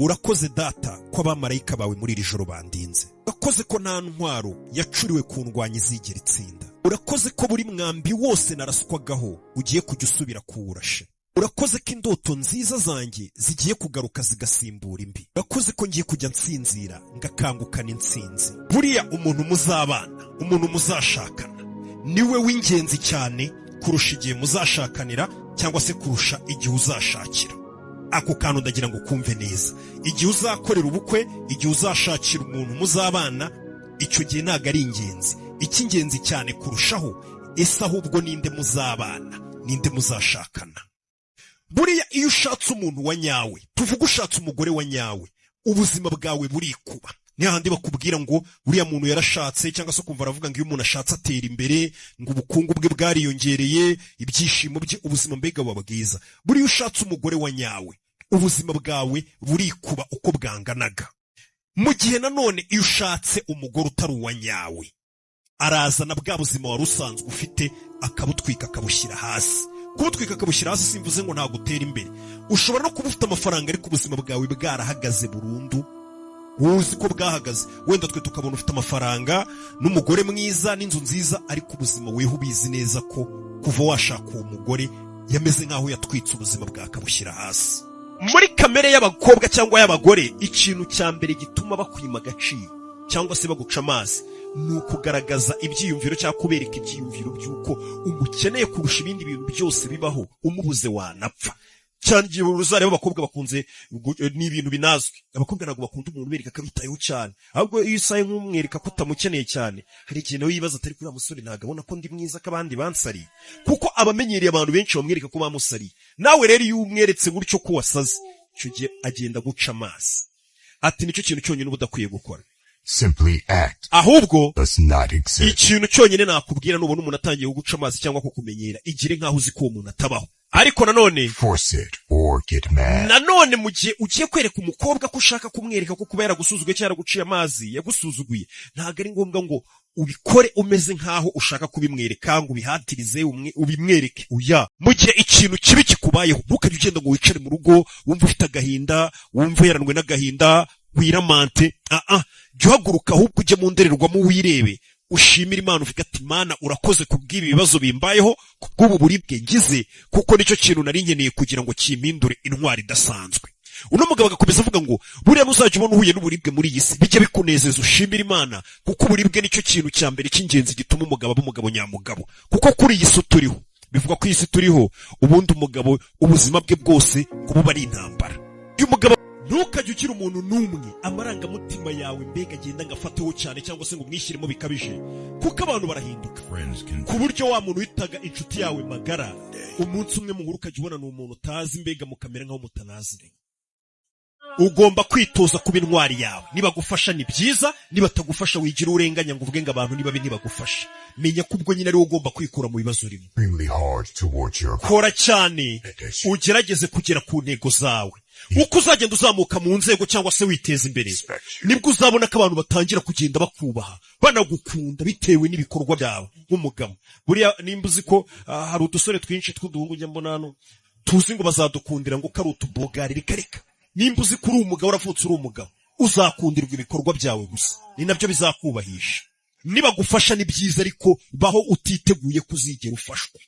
urakoze data ko abamarayika bawe muri iri joro bandinze. Urakoze ko nta ntwaro yacuriwe kundwanya izigera itsinda. Urakoze ko buri mwambi wose naraswagaho ugiye kujya usubira kuwurashe. Urakoze ko indoto nziza zanjye zigiye kugaruka zigasimbura imbi. Urakoze ko ngiye kujya nsinzira ngakangukana intsinzi. Buriya umuntu muzabana, umuntu muzashakana, niwe w'ingenzi cyane kurusha igihe muzashakanira cyangwa se kurusha igihe uzashakira. Ako kantu ndagira ngo kumve neza. Igihe uzakorera ubukwe, igihe uzashakira umuntu muzabana, icyo gihe ntago ari ingenzi. Icy'ingenzi cyane kurushaho, ese ahubwo ninde muzabana, ninde muzashakana. Buriya iyo ushatse umuntu wa nyawe, tuvuga ushatse umugore wa nyawe, ubuzima bwawe burikuba. Ni handi bakubwira ngo buriya muntu yarashatse, cyangwa se kumva aravuga ngo iyo umuntu ashatse atera imbere, ngo ubukungu bwe bwariyongereye, ibyishimo bye, ubuzima mbega buba bwiza. Buriya ushatse umugore wa nyawe, ubuzima bwawe burikuba uko bwanganaga. Mu gihe nanone iyo ushatse umugore utari uwa nyawe, arazana bwa buzima wari usanzwe ufite akabutwika akabushyira hasi. Kubutwika akabushyira hasi simvuze ngo ntabwo utera imbere. Ushobora no kuba ufite amafaranga ariko ubuzima bwawe bwarahagaze burundu. Uzi ko bwahagaze. Wenda twe tukabona ufite amafaranga n'umugore mwiza n'inzu nziza, ariko ubuzima weho ubizi neza ko kuva washaka uwo mugore yameze nk'aho yatwitse ubuzima bwakabushyira hasi. Muri kamere y'abakobwa cyangwa y'abagore, ikintu cya mbere gituma bakwima agaciro cyangwa se baguca amazi ni ukugaragaza ibyiyumviro cyangwa kubereka ibyiyumviro by'uko umukeneye kurusha ibindi bintu byose bibaho, umubuze wanapfa. Cyane igihe uzareba abakobwa bakunze ni ibintu binazwi. Abakobwa ntabwo bakunda umuntu ubereka ko abitayeho cyane, ahubwo iyo usaye nk'umwereka ko utamukeneye cyane, hari igihe nawe yibaza atari kuri musore ntabwo abona ko ndi mwiza ko abandi bansariye, kuko abamenyereye abantu benshi bamwereka ko bamusariye. Nawe rero iyo umweretse gutyo ko wasaze, icyo gihe agenda guca amazi. Ati nicyo kintu cyonyine uba udakwiye gukora. Simply act. Ahubwo does not exist. Ikintu cyonyine nakubwira nubona umuntu atangiye guca amazi cyangwa kukumenyera, igire nkaho uzi ko uwo muntu atabaho. Ariko nanone force it or get mad. Nanone mu gihe ugiye kwereka umukobwa ko ushaka kumwereka ko kuba yaragusuzuguye cyangwa yaraguciye amazi, yagusuzuguye, ntabwo ari ngombwa ngo ubikore umeze nkaho ushaka kubimwereka, ngo ubihatirize ubimwereke. Uya mu gihe ikintu kibi kikubayeho, ntukajye ugenda ngo wicare mu rugo wumva ufite agahinda, wumva yaranwe n'agahinda, wiramante. Jya uhaguruka ahubwo ujye mu ndorerwamo wirebe, ushimira Imana uvuga ati Mana urakoze kubw'ibi bibazo bimbayeho, kubw'ubu buribwe ngize, kuko nicyo kintu nari nkeneye kugira ngo kimpindure intwari idasanzwe. Uno mugabo agakomeza avuga ngo buriya muzajya ubona uhuye n'uburibwe muri iyi si, bijye bikunezeza ushimira Imana, kuko uburibwe nicyo kintu cya mbere cy'ingenzi gituma umugabo aba umugabo nyamugabo. Kuko kuri iyi si turiho, bivuga ko iyi si turiho, ubundi umugabo ubuzima bwe bwose ngo buba ari intambara. Uyu mugabo ntukajye ugira umuntu n'umwe amarangamutima yawe mbega agenda ngafataho cyane cyangwa se ngo mwishyiremo bikabije, kuko abantu barahinduka. Ku buryo wa muntu witaga inshuti yawe magara, umunsi umwe mu nkuru ukajya ubona ni umuntu utazi, mbega mukamera nk'aho mutanaziranye. Ugomba kwitoza kuba intwari yawe. Nibagufasha ni byiza, nibatagufasha wigira urenganya ngo uvuge ngo abantu nibabi ntibagufasha. Menya ko ubwo nyine ari wowe ugomba kwikura mu bibazo urimo. Kora cyane ugerageze kugera ku ntego zawe. Uko uzagenda uzamuka mu nzego cyangwa se witeza imbere, nibwo uzabona ko abantu batangira kugenda bakubaha, banagukunda bitewe n'ibikorwa byawe nk'umugabo. Buriya nimba uzi ko hari udusore twinshi tw'uduhungu njya mbona hano tuzi ngo bazadukundira ngo kari utubogari reka. Nimba uzi ko uri umugabo, uravutse uri umugabo, uzakundirwa ibikorwa byawe gusa, ni nabyo bizakubahisha. Nibagufasha ni byiza, ariko baho utiteguye kuzigera ufashwa.